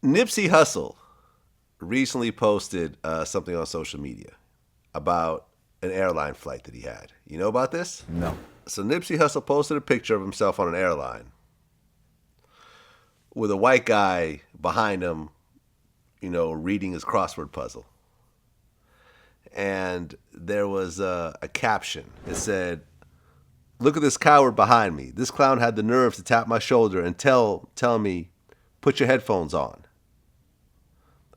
Nipsey Hussle recently posted something on social media about an airline flight that he had. You know about this? No. So Nipsey Hussle posted a picture of himself on an airline with a white guy behind him, reading his crossword puzzle. And there was a caption. It said, "Look at this coward behind me. This clown had the nerve to tap my shoulder and tell me, put your headphones on.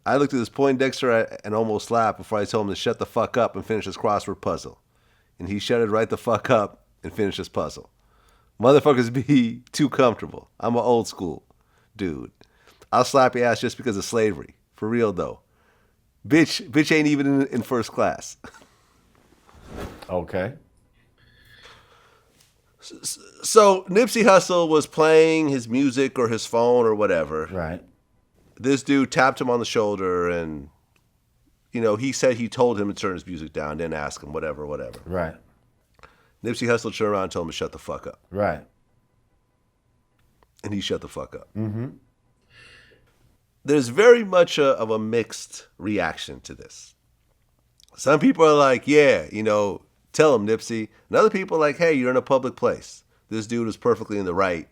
I looked at this Poindexter and almost laughed before I told him to shut the fuck up and finish his crossword puzzle. And he shut it right the fuck up and finished his puzzle. Motherfuckers be too comfortable. I'm an old school dude. I'll slap your ass just because of slavery. For real though. Bitch ain't even in first class." Okay. So Nipsey Hussle was playing his music or his phone or whatever. Right. This dude tapped him on the shoulder and, he said he told him to turn his music down, didn't ask him, whatever. Right. Nipsey Hussle turned around and told him to shut the fuck up. Right. And he shut the fuck up. Mm-hmm. There's very much of a mixed reaction to this. Some people are like, yeah, tell him, Nipsey. And other people are like, hey, you're in a public place. This dude is perfectly in the right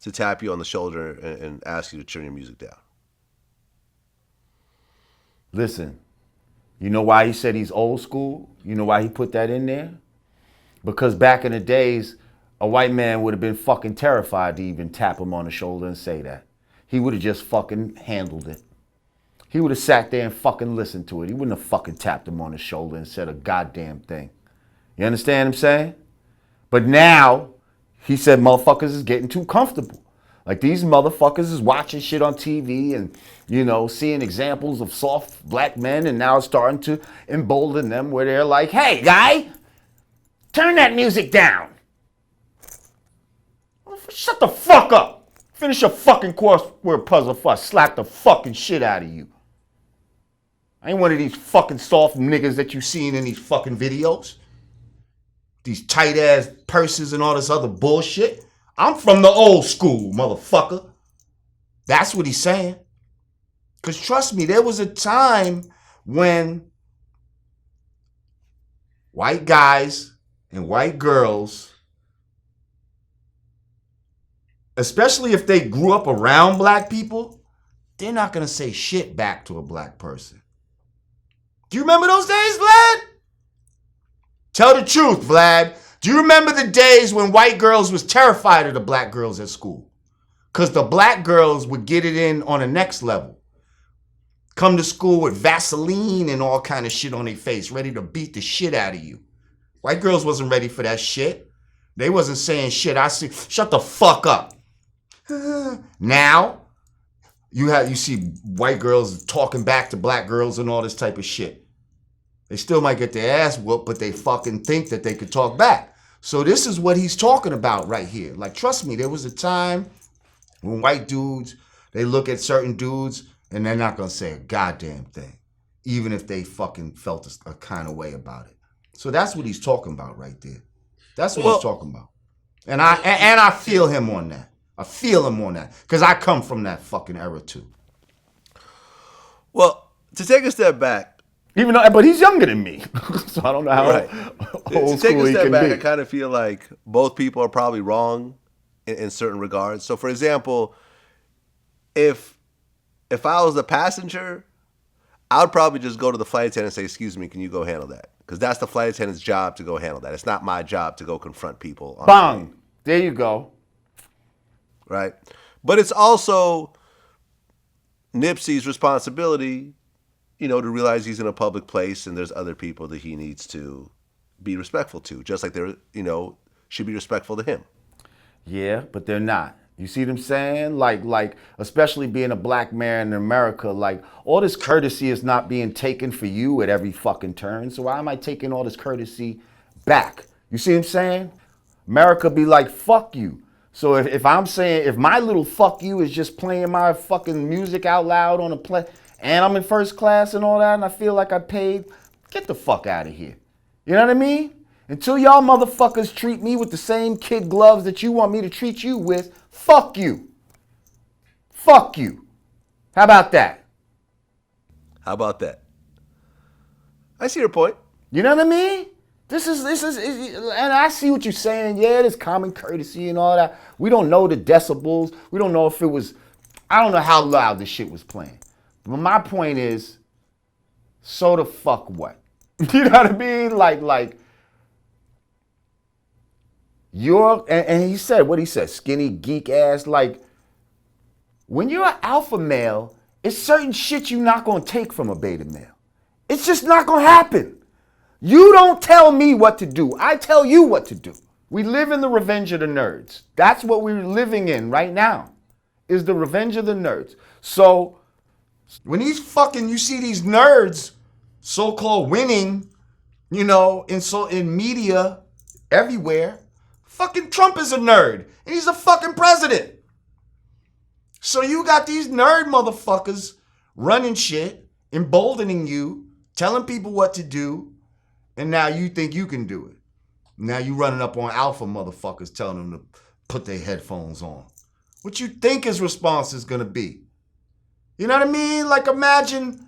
to tap you on the shoulder and ask you to turn your music down. Listen, you know why he said he's old school? You know why he put that in there? Because back in the days, a white man would have been fucking terrified to even tap him on the shoulder and say that. He would have just fucking handled it. He would have sat there and fucking listened to it. He wouldn't have fucking tapped him on the shoulder and said a goddamn thing. You understand what I'm saying? But now, he said motherfuckers is getting too comfortable. Like these motherfuckers is watching shit on TV and, seeing examples of soft black men, and now it's starting to embolden them where they're like, hey, guy, turn that music down. Shut the fuck up. Finish your fucking crossword puzzle before I slap the fucking shit out of you. I ain't one of these fucking soft niggas that you seen in these fucking videos. These tight ass purses and all this other bullshit. I'm from the old school, motherfucker. That's what he's saying. Because trust me, there was a time when white guys and white girls, especially if they grew up around black people, they're not going to say shit back to a black person. Do you remember those days, Vlad? Tell the truth, Vlad. Do you remember the days when white girls was terrified of the black girls at school? Because the black girls would get it in on the next level. Come to school with Vaseline and all kind of shit on their face, ready to beat the shit out of you. White girls wasn't ready for that shit. They wasn't saying shit. I see, shut the fuck up. Now, you see white girls talking back to black girls and all this type of shit. They still might get their ass whooped, but they fucking think that they could talk back. So this is what he's talking about right here. Like, trust me, there was a time when white dudes, they look at certain dudes and they're not going to say a goddamn thing, even if they fucking felt a kind of way about it. So that's what he's talking about right there. That's what he's talking about. And I feel him on that. I feel him on that because I come from that fucking era too. Well, to take a step back, but he's younger than me, so I don't know how old to take school a he step can back, be. I kind of feel like both people are probably wrong in certain regards. So, for example, if I was a passenger, I would probably just go to the flight attendant and say, "Excuse me, can you go handle that?" Because that's the flight attendant's job to go handle that. It's not my job to go confront people. Bang! There you go. Right, but it's also Nipsey's responsibility, to realize he's in a public place and there's other people that he needs to be respectful to, just like they're, should be respectful to him. Yeah, but they're not. You see what I'm saying? Like, especially being a black man in America, like, all this courtesy is not being taken for you at every fucking turn. So why am I taking all this courtesy back? You see what I'm saying? America be like, fuck you. So if I'm saying, if my little fuck you is just playing my fucking music out loud on a plane, and I'm in first class and all that, and I feel like I paid, get the fuck out of here. You know what I mean? Until y'all motherfuckers treat me with the same kid gloves that you want me to treat you with, fuck you. Fuck you. How about that? How about that? I see your point. You know what I mean? This is, and I see what you're saying. Yeah, there's common courtesy and all that. We don't know the decibels. We don't know if it was, I don't know how loud this shit was playing. But my point is, so the fuck what? You know what I mean? Like, and he said, what he said, skinny geek ass, like, when you're an alpha male, it's certain shit you're not gonna take from a beta male. It's just not gonna happen. You don't tell me what to do. I tell you what to do. We live in the revenge of the nerds. That's what we're living in right now, is the revenge of the nerds. So when you see these nerds so-called winning, in media everywhere, fucking Trump is a nerd. And he's a fucking president. So you got these nerd motherfuckers running shit, emboldening you, telling people what to do, and now you think you can do it. Now you running up on alpha motherfuckers telling them to put their headphones on. What you think his response is gonna be? You know what I mean? Like imagine,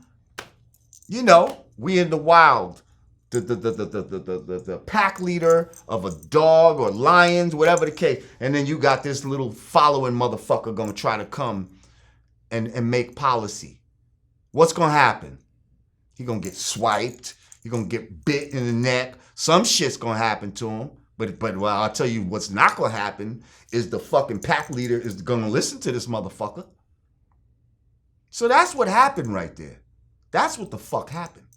we in the wild. The pack leader of a dog or lions, whatever the case. And then you got this little following motherfucker gonna try to come and make policy. What's gonna happen? He gonna get swiped. He gonna get bit in the neck. Some shit's gonna happen to him. But well, I'll tell you what's not gonna happen is the fucking pack leader is gonna listen to this motherfucker. So that's what happened right there. That's what the fuck happened.